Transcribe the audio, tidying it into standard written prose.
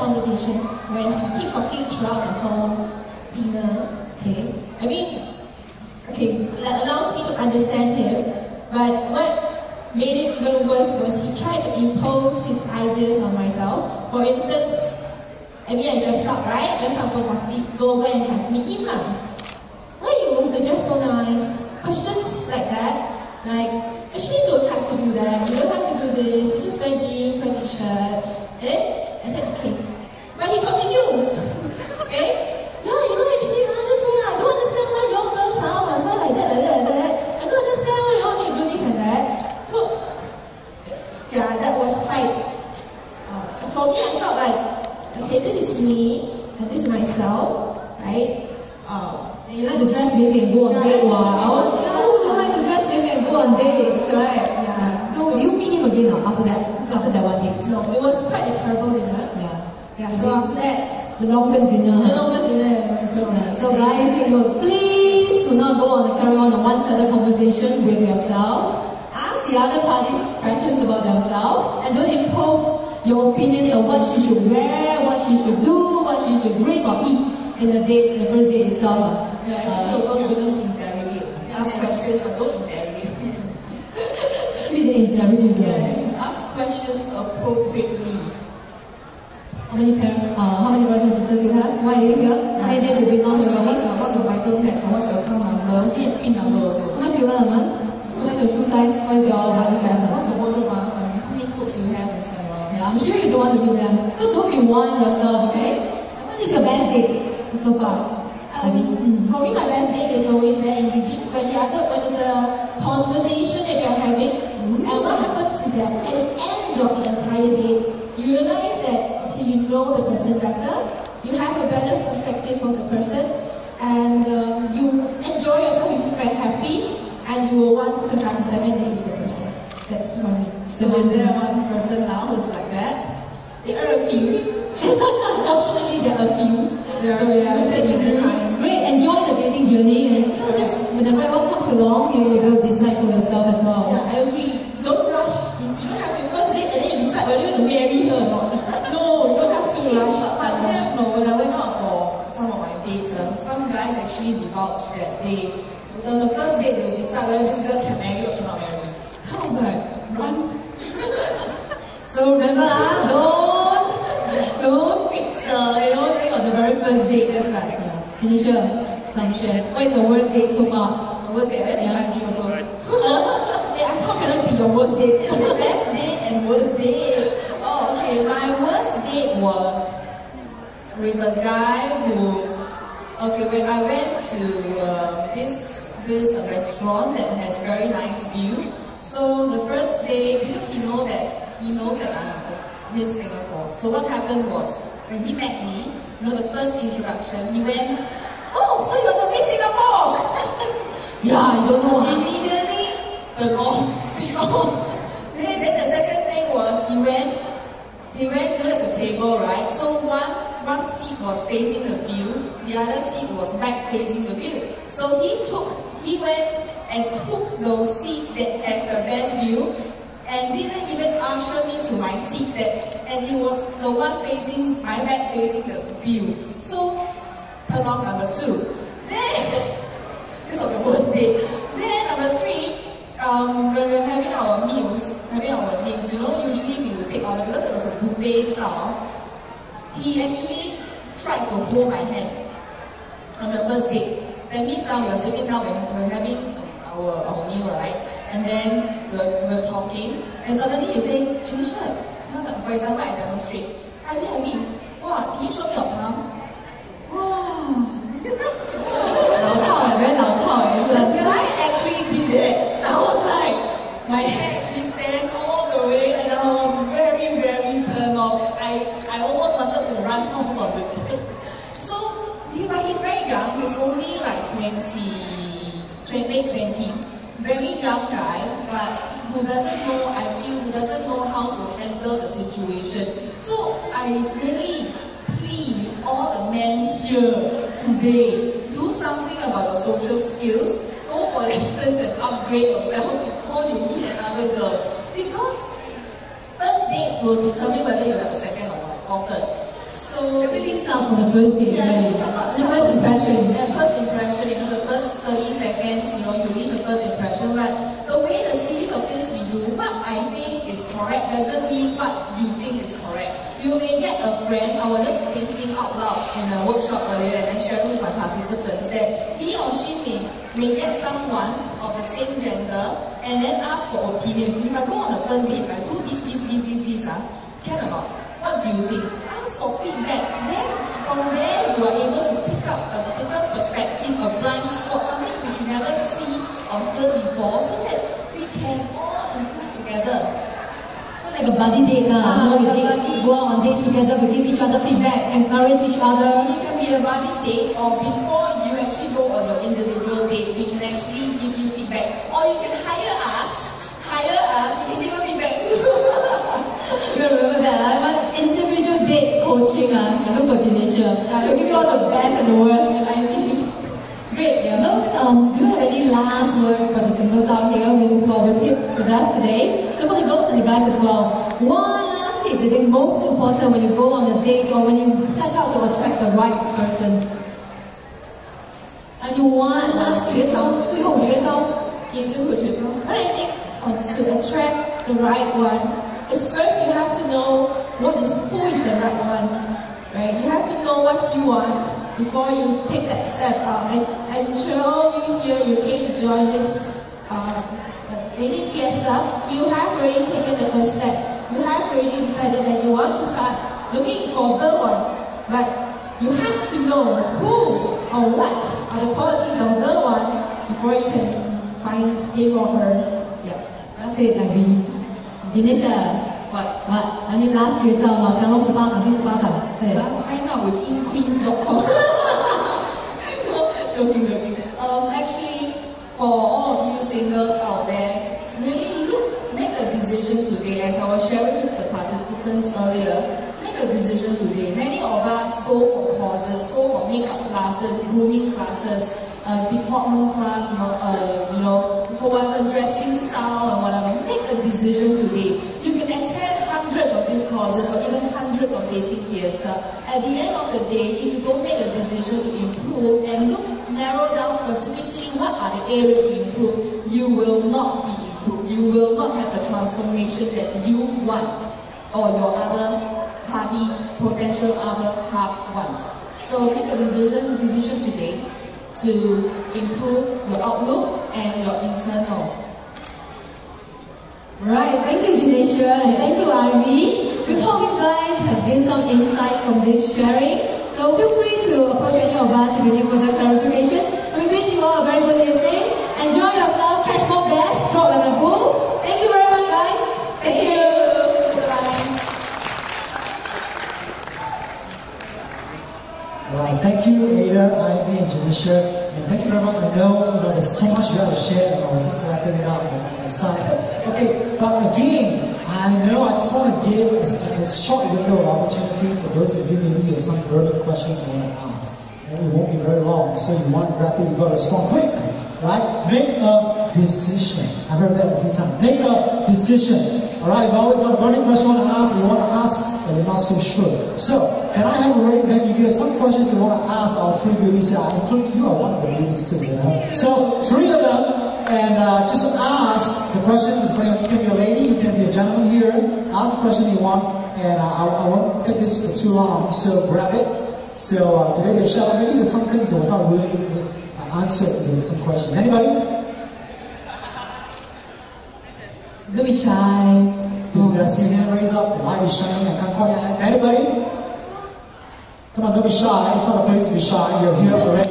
conversation when he keep talking throughout the whole dinner. Okay, I mean, okay, that allows me to understand him. But what made it even worse was he tried to impose his ideas on myself. For instance, I mean, I dress up, right? Dress up for party, go over and have meet him lah. Why you dress so nice? Questions like that. Like, actually you don't have to do that. You don't have to do this. You just wear jeans or t-shirt. And then I said, okay. But he continued. Okay? Yeah, you know, actually, just wear. I don't understand why your girls must wear like that, like that, like that. I don't understand why you all need to do this and that. So, yeah, that was quite. For me, I felt like, okay, this is me and this is myself, right? You like to dress maybe and go on date. Wow. You like to dress maybe and go on date, correct? Yeah. So do you meet him again after that one date? No, it was quite a terrible dinner. Yeah. So after that, the longest dinner. So guys, take note. Please do not go on and carry on a one-sided conversation with yourself. Ask the other parties questions about themselves and don't impose your opinions on what she should wear, what she should do, what she should drink or eat in the first date itself. Yeah, actually also shouldn't interrogate. Ask questions but don't interrogate. Ask questions appropriately. How many brothers and sisters you have? Why are you here? How many days have you been on already? What's your vital stats and what's your account number? PIN number also. How much do you earn a month? What is your shoe size? What is your vital stats? What's your wardrobe? How many clothes do you have and stuff? Yeah, I'm sure you don't want to be them. So don't be one yourself, okay? And what is your best date so far? For me, my best date is always very engaging. When there's a conversation that you're having, and what happens is that at the end of the entire date, you realize that, okay, you know the person better, you have a better perspective of the person, and you enjoy yourself, you feel very happy, and you will want to have a second date with the person. That's for me. So is there one person now who's like that? There are a few. Unfortunately, there are a few. So yeah, taking the time. Great, enjoy the dating journey, and just when the right one comes along, you will decide for yourself as well. Yeah, I agree. Don't rush. You don't have to first date and then you decide whether you want to marry her or not. No, you don't have to rush. But when I went out for some of my dates, some guys actually divulged that on the first date, they will decide whether this girl can marry or cannot marry. So I was like, run. So remember, don't fix the thing on the very first date. That's right. Genecia, some share. What is the worst date so far? The worst date, I think also. How can I be your worst date? Best date and worst date. Oh, okay. My worst date was with a guy who. Okay, when I went to this restaurant that has very nice view. So the first day, because he knows that I'm Miss Singapore. So what happened was when he met me, the first introduction, he went, "Oh, so you're the Miss Singapore?" Yeah, I don't know. Immediately, switch on. Then the second thing was he went. There's a table, right? So one seat was facing the view, the other seat was back facing the view. So he went and took the seat that has the best view and didn't even usher me to my seat and it was the one facing my back facing the view. So turn off number 2. Then this was the worst day. Then number 3, when we were having our meals, usually we would take order because it was a buffet style. He actually tried to hold my hand on the first date. That means we were sitting down, we're having our meal, right? And then we're talking, and suddenly you say, "Genecia, for example, I demonstrate. Ivy, wow, can you show me your palm?" Wow. Very 老套, The guy actually did that. I was like, my hand actually stand all the way, and I was very, very turned off. I almost wanted to run home from it. So, but he's very young. He's only like late 20s. Very young guy, but who doesn't know how to handle the situation. So I really plead all the men here today, do something about your social skills. Go for lessons and upgrade yourself before you meet another girl. Because first date will determine whether you have a second or third. So everything starts from the first date. Yeah, the first impression. Yeah, first impression, the first 30 seconds, you leave the first impression, right? The way the series of things we do, what I think is correct doesn't mean what you think is correct. You may get a friend, I was just thinking out loud in a workshop earlier and then sharing with my participants that he or she may get someone of the same gender and then ask for opinion. If I go on a first date, if I do this, can or not? What do you think? Ask for feedback. Then from there you are able to pick up a different perspective, a blind spot, something which you never see or hear before, so that we can all improve together. So like a buddy date, we go out on dates together, we give each other feedback, encourage each other. It can be a buddy date, or before you actually go on your individual date, we can actually give you feedback. Or you can hire us, you can give us feedback too. You remember that? I want individual date coaching. I look for Genecia. We'll give you all the best and the worst. Great. Yeah. Do you have any last word for the singles out here who are with us today? So for the girls and the guys as well, one last tip that is most important when you go on a date or when you set out to attract the right person. And you want us to What I think to attract the right one is first you have to know who is the right one, right? You have to know what you want before you take that step out. I'm sure all of you here, you came to join this dating fiesta. You have already taken the first step. You have already decided that you want to start looking for the one, but you have to know who or what are the qualities of the one before you can find him or her. Yeah. That's it, I mean. Genecia, what? Any last 绝招呢？降龙十八掌，第18掌。对。Sign up with InQueenz.com. Joking. Actually, for all of you singles out there, really make a decision today. As I was sharing with the participants earlier, make a decision today. Many of us go for courses, go for makeup classes, grooming classes, department class, for whatever dressing style and whatever. Make a decision today. You can attend hundreds of these courses or even hundreds of dating fiesta. At the end of the day, if you don't make a decision to improve and narrow down specifically what are the areas to improve, you will not be improved. You will not have the transformation that you want or your other party, potential other half wants. So make a decision today to improve your outlook and your internal. Right, thank you Genecia and thank you Ivy. We hope you guys have gained some insights from this sharing. So feel free to approach any of us if you need further clarifications. And we wish you all a very good evening. Enjoy yourself, catch more best, drop in a pool. Thank you very much guys. Thank you. Alright, thank you Ada, Ivy and Genecia, and thank you very much. I know there's so much you have to share, and I was just wrapping it up on the side. Okay, but again, I just want to give a short window of opportunity for those of you maybe you have some burning questions you want to ask. And it won't be very long, so you want to wrap it, you got to respond quick, right? Make a decision. I've heard that a few times. Make a decision. Alright, you've always got a burning question you want to ask, and you want to ask, and you're not so sure. So, can I have a raised hand if you have some questions you want to ask our three beauties here, including you are one of the beauties too. So, three of them, and just ask the questions. You can be a lady, you can be a gentleman here. Ask the question you want, and I won't take this for too long, so grab it. So, today they shall, maybe there's some things that was not really answered with some questions. Anybody? Don't be shy. You gotta see your hand raise up, the light is shining, and come quiet. Anybody? Come on, don't be shy. It's not a place to be shy. You're here already.